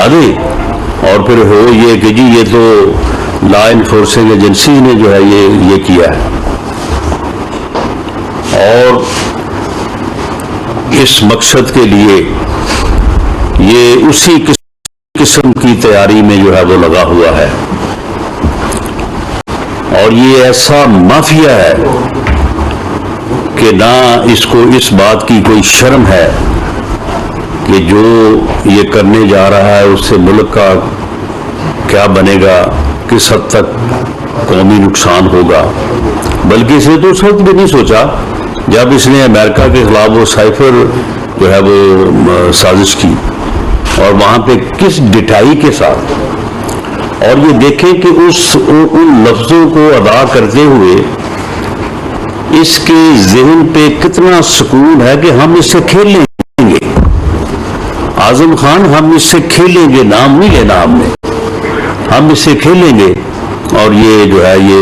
لا دے اور پھر ہو یہ کہ جی یہ تو لا انفورسنگ ایجنسی نے جو ہے یہ کیا ہے، اور اس مقصد کے لیے یہ اسی قسم کی تیاری میں جو ہے وہ لگا ہوا ہے، اور یہ ایسا مافیا ہے کہ نہ اس کو اس بات کی کوئی شرم ہے کہ جو یہ کرنے جا رہا ہے اس سے ملک کا کیا بنے گا، کس حد تک قومی نقصان ہوگا، بلکہ اس نے تو اس وقت بھی نہیں سوچا جب اس نے امریکہ کے خلاف وہ سائفر جو ہے وہ سازش کی، اور وہاں پہ کس ڈٹائی کے ساتھ، اور یہ دیکھیں کہ ان لفظوں کو ادا کرتے ہوئے اس کے ذہن پہ کتنا سکون ہے کہ ہم اس سے کھیل لیں گے، اعظم خان ہم اس سے کھیلیں گے، نام نہیں لینا ہم نے، ہم اس سے کھیلیں گے، اور یہ جو ہے یہ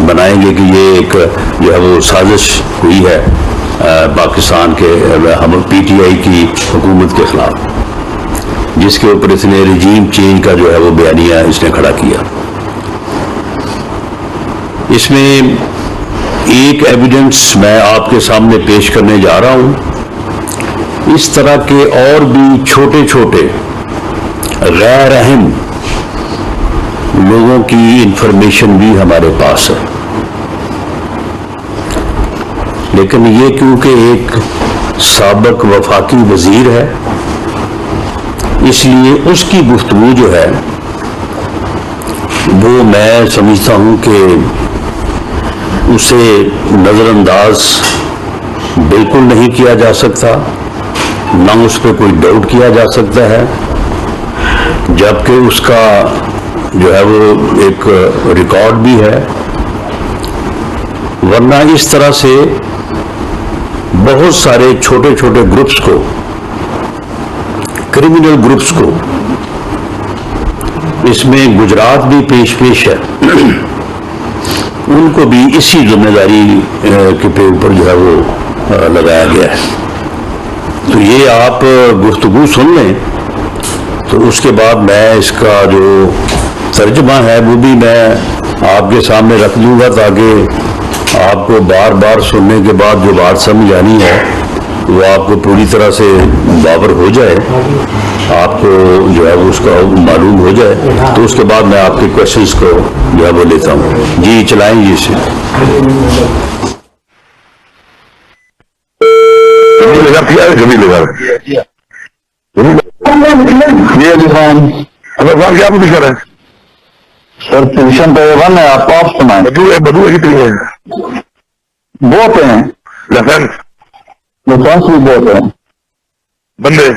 بنائیں گے کہ یہ ایک جو ہے وہ سازش ہوئی ہے پاکستان کے پی ٹی آئی کی حکومت کے خلاف، جس کے اوپر اس نے رجیم چینج کا جو ہے وہ بیانیہ اس نے کھڑا کیا۔ اس میں ایک ایویڈنس میں آپ کے سامنے پیش کرنے جا رہا ہوں، اس طرح کے اور بھی چھوٹے چھوٹے غیر اہم لوگوں کی انفارمیشن بھی ہمارے پاس ہے، لیکن یہ کیونکہ ایک سابق وفاقی وزیر ہے، اس لیے اس کی گفتگو جو ہے وہ میں سمجھتا ہوں کہ اسے نظر انداز بالکل نہیں کیا جا سکتا، نہ اس پہ کوئی ڈاؤٹ کیا جا سکتا ہے، جبکہ اس کا جو ہے وہ ایک ریکارڈ بھی ہے، ورنہ اس طرح سے بہت سارے چھوٹے چھوٹے گروپس کو، کرمنل گروپس کو، اس میں گجرات بھی پیش ہے، ان کو بھی اسی ذمہ داری کے اوپر جو ہے وہ لگایا گیا ہے۔ تو یہ آپ گفتگو سن لیں، تو اس کے بعد میں اس کا جو ترجمہ ہے وہ بھی میں آپ کے سامنے رکھ دوں گا، تاکہ آپ کو بار بار سننے کے بعد جو بات سمجھ آنی ہے وہ آپ کو پوری طرح سے باور ہو جائے، آپ کو جو ہے وہ اس کا معلوم ہو جائے، تو اس کے بعد میں آپ کے کوشچنس کو جو ہے وہ لیتا ہوں۔ جی چلائیں جی اسے۔ کیا پوزیشن ہے سر؟ پوزیشن تو ون ہے، آپ آپ سنائیں۔ بدو کتنی ہے؟ بہت ہیں، لائسنس لائسنس بھی بہت ہیں، بندے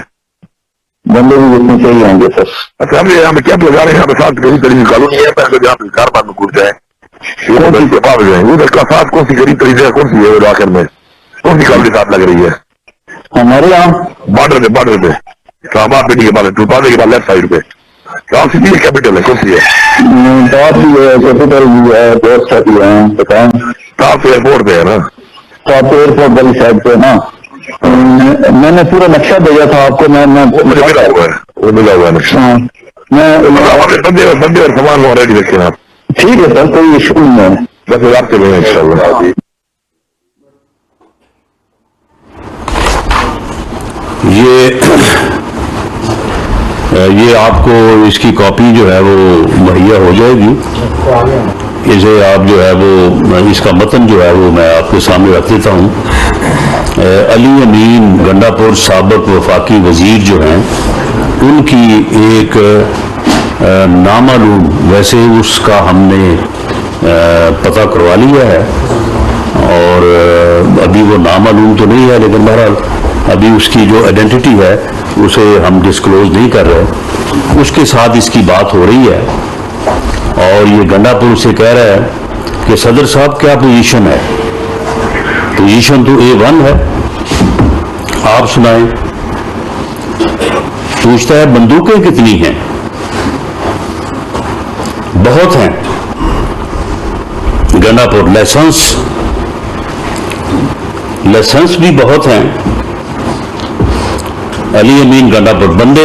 بندے بھی جتنے چاہیے ہوں گے سر۔ اچھا ہم یہاں پہ کیمپ لگا رہے ہیں، یہاں پہ ساتھ کہیں طریقے قانونی ہے، پہلے جہاں پہ کاروبار میں گھس جائے ادھر کا ساتھ کون سی غریب طریقے کون سی ہے وہ آخر میں کون سی قابل ساتھ لگ رہی ہے؟ ہمارے یہاں بارڈر پہ اسلام آباد پنڈی کے بعد ٹوپانے کے بعد لیفٹ سائڈ پہ کون سی چیز کیپٹل ہے، کون سی ہے؟ ٹاپ بھی ہے، کیپٹل بھی ہے، بہت ساری ہیں، بتائیں۔ ٹاپ ایئرپورٹ پہ ہے نا؟ ٹاپ ایئرپورٹ والی سائڈ پہ نا، میں نے پورا نقشہ بھیجا تھا آپ کو، مجھے ملا ہوا ہے، وہ ملا ہوا ہے نقشہ، بندے اور سامان وہاں ریڈی رکھے آپ۔ ٹھیک ہے سر، کوئی ایشو نہیں ہے، بس آپ چلیں ان شاء اللہ۔ یہ آپ کو اس کی کاپی جو ہے وہ مہیا ہو جائے گی، اسے آپ جو ہے وہ اس کا متن جو ہے وہ میں آپ کے سامنے رکھ دیتا ہوں۔ علی امین گنڈا پور سابق وفاقی وزیر جو ہیں، ان کی ایک نامعلوم، ویسے اس کا ہم نے پتہ کروا لیا ہے، اور ابھی وہ نامعلوم تو نہیں ہے، لیکن بہرحال ابھی اس کی جو آئیڈینٹی ہے اسے ہم ڈسکلوز نہیں کر رہے، اس کے ساتھ اس کی بات ہو رہی ہے، اور یہ گنڈا پور سے کہہ رہا ہے کہ صدر صاحب کیا پوزیشن ہے؟ پوزیشن تو A1 ہے، آپ سنائیں۔ پوچھتا ہے بندوقیں کتنی ہیں؟ بہت ہیں۔ گنڈا پور لائسنس بھی بہت ہیں۔ علی امین گنڈا پور بندے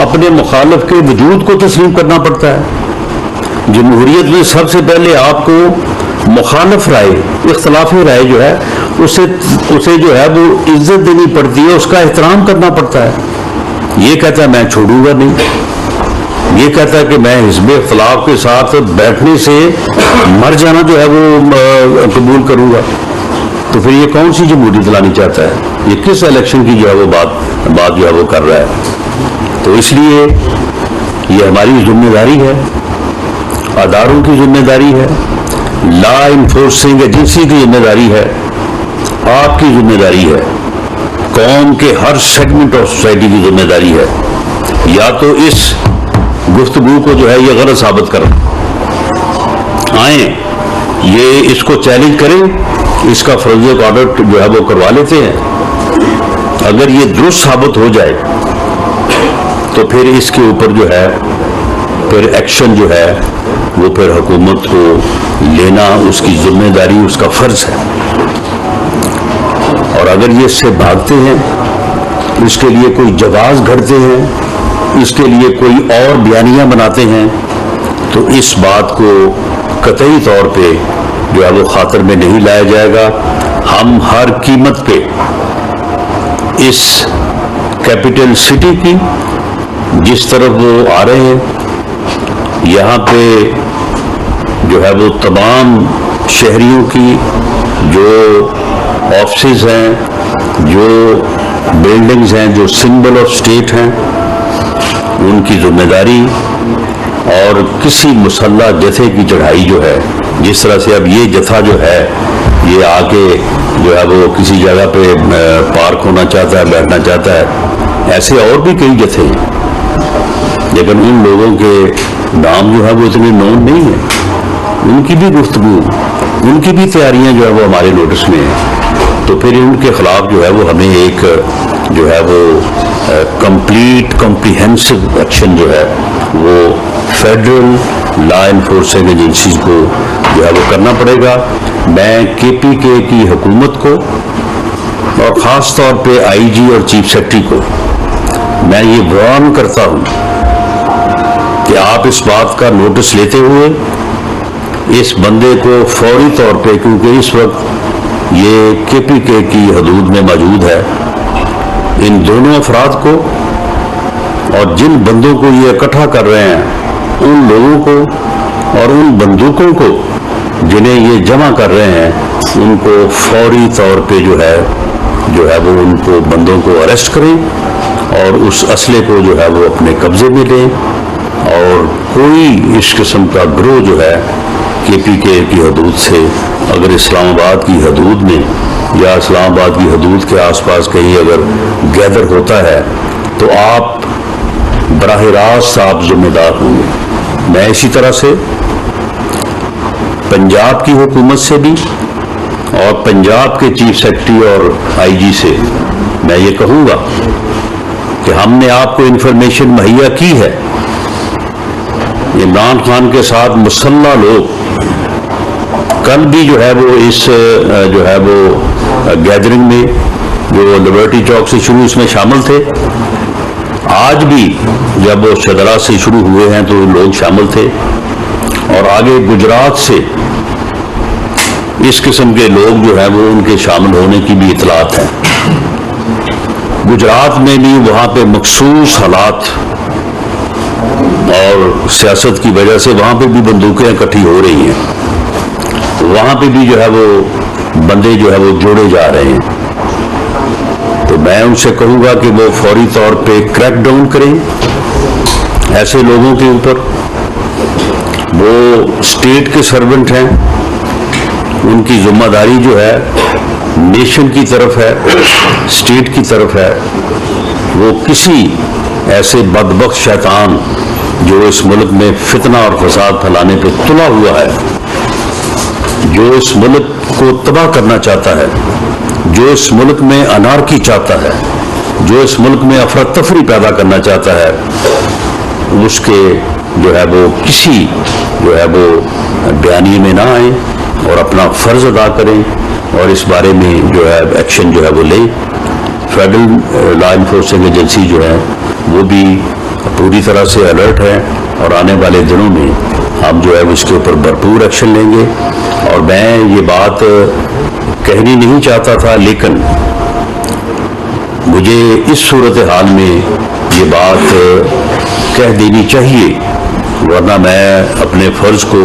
اپنے مخالف کے وجود کو تسلیم کرنا پڑتا ہے۔ جمہوریت میں سب سے پہلے آپ کو مخالف رائے، اختلافی رائے جو ہے اسے جو ہے وہ عزت دینی پڑتی ہے، اس کا احترام کرنا پڑتا ہے۔ یہ کہتا ہے میں چھوڑوں گا نہیں، یہ کہتا ہے کہ میں حزب اختلاف کے ساتھ بیٹھنے سے مر جانا جو ہے وہ قبول کروں گا، تو پھر یہ کون سی جمہوریت لانا چاہتا ہے؟ یہ کس الیکشن کی جو ہے وہ بات جو ہے وہ کر رہا ہے؟ تو اس لیے یہ ہماری ذمہ داری ہے، اداروں کی ذمہ داری ہے، لا انفورسنگ ایجنسی کی ذمہ داری ہے، آپ کی ذمہ داری ہے، قوم کے ہر سیگمنٹ آف سوسائٹی کی ذمہ داری ہے، یا تو اس گفتگو کو جو ہے یہ غلط ثابت کریں، آئیں یہ اس کو چیلنج کریں، اس کا فروزی آڈٹ جو ہے وہ کروا لیتے ہیں۔ اگر یہ درست ثابت ہو جائے تو پھر اس کے اوپر جو ہے پھر ایکشن جو ہے وہ پھر حکومت کو لینا اس کی ذمہ داری، اس کا فرض ہے۔ اور اگر یہ اس سے بھاگتے ہیں، اس کے لیے کوئی جواز گھڑتے ہیں، اس کے لیے کوئی اور بیانیاں بناتے ہیں، تو اس بات کو قطعی طور پہ جو ہے وہ خاطر میں نہیں لایا جائے گا۔ ہم ہر قیمت پہ اس کیپٹل سٹی کی جس طرف وہ آ رہے ہیں، یہاں پہ جو ہے وہ تمام شہریوں کی جو آفسز ہیں، جو بلڈنگز ہیں، جو سمبل آف اسٹیٹ ہیں، ان کی ذمہ داری، اور کسی مسلح جتھے کی چڑھائی جو ہے، جس طرح سے اب یہ جتھا جو ہے یہ آ کے جو ہے وہ کسی جگہ پہ پارک ہونا چاہتا ہے، بیٹھنا چاہتا ہے، ایسے اور بھی کئی جتھے ہیں، لیکن ان لوگوں کے نام جو ہے وہ اتنے نون نہیں ہیں، ان کی بھی گفتگو، ان کی بھی تیاریاں جو ہے وہ ہمارے نوٹس میں ہیں، تو پھر ان کے خلاف جو ہے وہ ہمیں ایک جو ہے وہ کمپلیٹ کمپریہنسو ایکشن جو ہے وہ فیڈرل لا انفورسنگ ایجنسیز کو جو ہے وہ کرنا پڑے گا۔ میں کے پی کے کی حکومت کو اور خاص طور پہ آئی جی اور چیف سیکرٹری کو میں یہ وارن کرتا ہوں کہ آپ اس بات کا نوٹس لیتے ہوئے اس بندے کو فوری طور پہ، کیونکہ اس وقت یہ کے پی کے کی حدود میں موجود ہے، ان دونوں افراد کو اور جن بندوں کو یہ اکٹھا کر رہے ہیں ان لوگوں کو اور ان بندوقوں کو جنہیں یہ جمع کر رہے ہیں ان کو فوری طور پہ جو ہے وہ ان کو بندوں کو اریسٹ کریں اور اس اسلحے کو جو ہے وہ اپنے قبضے میں لیں، اور کوئی اس قسم کا گروہ جو ہے کے پی کے کی حدود سے اگر اسلام آباد کی حدود میں یا اسلام آباد کی حدود کے آس پاس کہیں اگر گیدر ہوتا ہے تو آپ براہ راست آپ ذمہ دار ہوں گے۔ میں اسی طرح سے پنجاب کی حکومت سے بھی اور پنجاب کے چیف سیکرٹری اور آئی جی سے میں یہ کہوں گا کہ ہم نے آپ کو انفارمیشن مہیا کی ہے، عمران خان کے ساتھ مسلح لوگ کل بھی جو ہے وہ اس جو ہے وہ گیدرنگ میں جو لبرٹی چوک سے شروع اس میں شامل تھے، آج بھی جب وہ شدرا سے شروع ہوئے ہیں تو لوگ شامل تھے، اور آگے گجرات سے اس قسم کے لوگ جو ہیں وہ ان کے شامل ہونے کی بھی اطلاعات ہیں۔ گجرات میں بھی وہاں پہ مخصوص حالات اور سیاست کی وجہ سے وہاں پہ بھی بندوقیں اکٹھی ہو رہی ہیں، وہاں پہ بھی جو ہے وہ بندے جو ہے وہ جوڑے جا رہے ہیں۔ تو میں ان سے کہوں گا کہ وہ فوری طور پہ کریک ڈاؤن کریں ایسے لوگوں کے اوپر، وہ اسٹیٹ کے سرونٹ ہیں، ان کی ذمہ داری جو ہے نیشن کی طرف ہے، اسٹیٹ کی طرف ہے، وہ کسی ایسے بدبخت شیطان جو اس ملک میں فتنہ اور فساد پھیلانے پہ تلا ہوا ہے، جو اس ملک کو تباہ کرنا چاہتا ہے، جو اس ملک میں انارکی چاہتا ہے، جو اس ملک میں افراتفری پیدا کرنا چاہتا ہے، اس کے جو ہے وہ کسی جو ہے وہ بیانیے میں نہ آئیں اور اپنا فرض ادا کریں اور اس بارے میں جو ہے ایکشن جو ہے وہ لیں۔ فیڈرل لا انفورسنگ ایجنسی جو ہے وہ بھی پوری طرح سے الرٹ ہے اور آنے والے دنوں میں ہم جو ہے اس کے اوپر بھرپور ایکشن لیں گے. اور میں یہ بات کہنی نہیں چاہتا تھا لیکن مجھے اس صورتحال میں یہ بات کہہ دینی چاہیے ورنہ میں اپنے فرض کو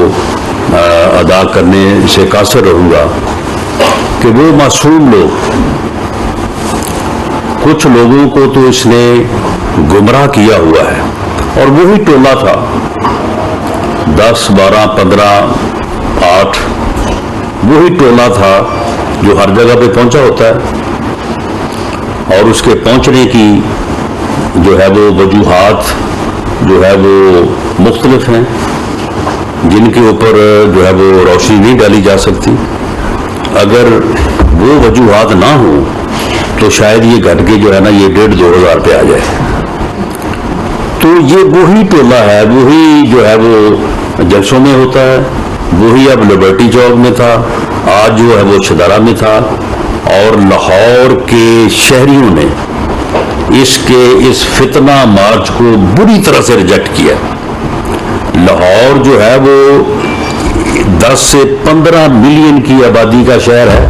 ادا کرنے سے قاصر رہوں گا کہ وہ معصوم لوگ، کچھ لوگوں کو تو اس نے گمراہ کیا ہوا ہے اور وہی ٹولہ تھا 10 12 15 8 وہی ٹولہ تھا جو ہر جگہ پہ پہنچا ہوتا ہے اور اس کے پہنچنے کی جو ہے وہ وجوہات جو ہے وہ مختلف ہیں جن کے اوپر جو ہے وہ روشنی نہیں ڈالی جا سکتی. اگر وہ وجوہات نہ ہوں تو شاید یہ گھٹ کے جو ہے نا یہ 1,500-2,000 پہ آ جائے. تو یہ وہی ٹولہ ہے، وہی جو ہے وہ جلسوں میں ہوتا ہے، وہی اب لبرٹی چوک میں تھا، آج جو ہے وہ شدارہ میں تھا. اور لاہور کے شہریوں نے اس فتنہ مارچ کو بری طرح سے ریجیکٹ کیا. لاہور جو ہے وہ 10 سے 15 ملین کی آبادی کا شہر ہے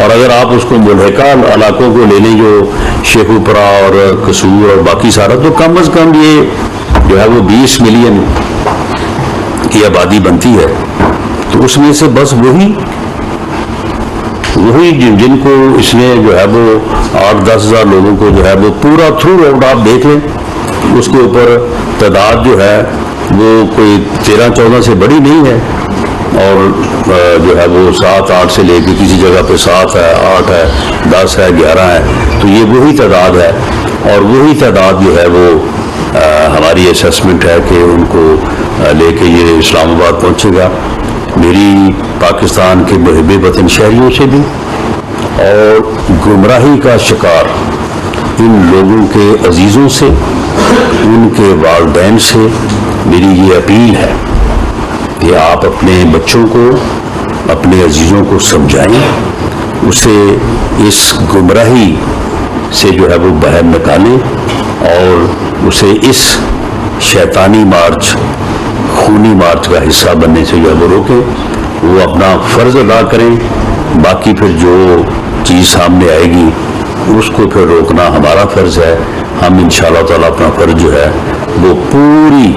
اور اگر آپ اس کو ملحقہ علاقوں کو لے لیں جو شیخوپورہ اور قصور اور باقی سارا تو کم از کم یہ جو ہے وہ 20 ملین کی آبادی بنتی ہے. تو اس میں سے بس وہی جن کو اس نے جو ہے وہ 8-10 ہزار لوگوں کو جو ہے وہ پورا تھرو آؤٹ آپ دیکھ لیں اس کے اوپر تعداد جو ہے وہ کوئی 13-14 سے بڑی نہیں ہے اور جو ہے وہ 7-8 سے لے کے کسی جگہ پہ 7 ہے 8 ہے 10 ہے 11 ہے. تو یہ وہی تعداد ہے اور وہی تعداد جو ہے وہ ہماری اسیسمنٹ ہے کہ ان کو لے کے یہ اسلام آباد پہنچے گا. میری پاکستان کے محب وطن شہریوں سے بھی اور گمراہی کا شکار ان لوگوں کے عزیزوں سے، ان کے والدین سے میری یہ اپیل ہے کہ آپ اپنے بچوں کو، اپنے عزیزوں کو سمجھائیں، اسے اس گمراہی سے جو ہے وہ باہر نکالیں اور اسے اس شیطانی مارچ، خونی مارچ کا حصہ بننے سے جو ہے وہ روکیں. وہ اپنا فرض ادا کریں، باقی پھر جو چیز سامنے آئے گی اس کو پھر روکنا ہمارا فرض ہے. ہم انشاءاللہ تعالیٰ اپنا فرض جو ہے وہ پوری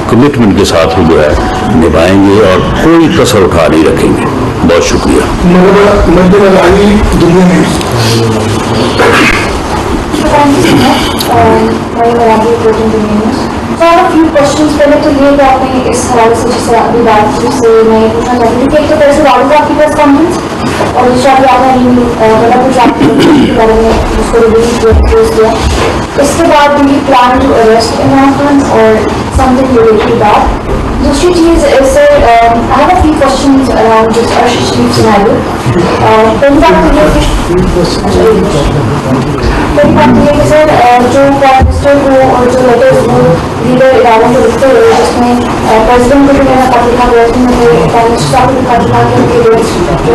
کمٹمنٹ کے ساتھ جو ہے نبھائیں گے اور کوئی کسر اٹھا نہیں رکھیں گے. بہت شکریہ. پہلے تو یہ کہ آپ نے اس حوالے سے جس طرح ابھی بات کی سے میں یہ پوچھنا چاہتی ہوں کہ ایک تو پہلے سے واضح آپ کی پریس کانفرنس اور دوسرا بھی آپ نے بڑا کچھ آپ کے بارے میں اس کو ریلیز کیا. اس کے بعد بھی plan to arrest Imran Khan اور سم تھنگ ریلیٹڈ دیٹ. دوسری چیز sir I have a few questions around this Arshad Sharif scenario. پہلی بات تو یہ کہ سر جو پرائم منسٹر کو اور جو لیٹرز وہ لیڈر اداروں کو لکھتے ہوئے جس میں پریزیڈنٹ کو بھی میں نے کافی لکھا گیا اس میں پرائم منسٹر کو لکھا تھا کہ ان کے جو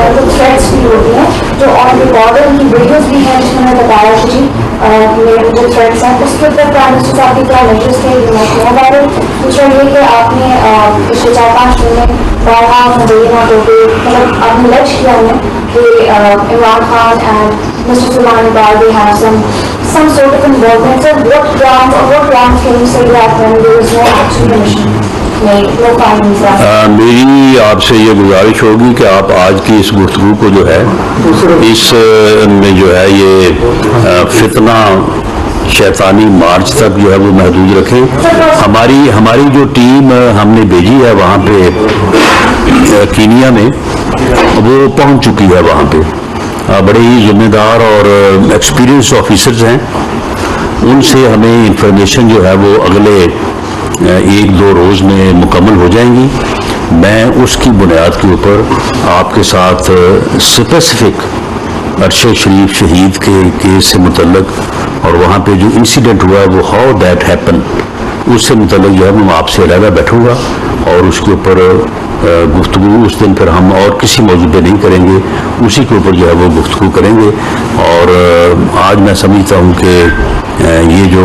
ہے تو تھریٹس بھی ہوتی ہیں جو آن ریکارڈر ان کی ویڈیوز بھی ہیں جس میں نے بتایا کہ جی میرے جو تھریٹس ہیں اس کے اوپر پرائم منسٹر صاحب کے کیا میجرس تھے یہ میں کہوں گا. دوسرا یہ کہ آپ نے پچھلے 4-5 دن میں بارہا مبینہ ہو کے مطلب آپ نے لچ کیا انہیں کہ Imran Khan and mister Salman Iqbal they have some sort of involvement. So what grounds can you say that when there is no actual commission made, no findings? میری آپ سے یہ گزارش ہوگی کہ آپ آج کی اس گفتگو کو جو ہے اس میں جو ہے یہ فتنہ شیطانی مارچ تک جو ہے وہ محدود رکھیں. ہماری جو ٹیم ہم نے بھیجی ہے وہاں پہ کینیا میں وہ پہنچ چکی ہے. وہاں پہ بڑے ہی ذمہ دار اور ایکسپیرئنس آفیسرز ہیں. ان سے ہمیں انفارمیشن جو ہے وہ اگلے 1-2 روز میں مکمل ہو جائیں گی. میں اس کی بنیاد کے اوپر آپ کے ساتھ اسپیسیفک ارشد شریف شہید کے کیس سے متعلق اور وہاں پہ جو انسیڈنٹ ہوا وہ ہاؤ دیٹ ہیپن اس سے متعلق جو ہے میں آپ سے علیحدہ بیٹھوں گا اور اس کے اوپر گفتگو اس دن پھر ہم اور کسی موضوع پہ نہیں کریں گے, اسی کے اوپر جو ہے وہ گفتگو کریں گے. اور آج میں سمجھتا ہوں کہ یہ جو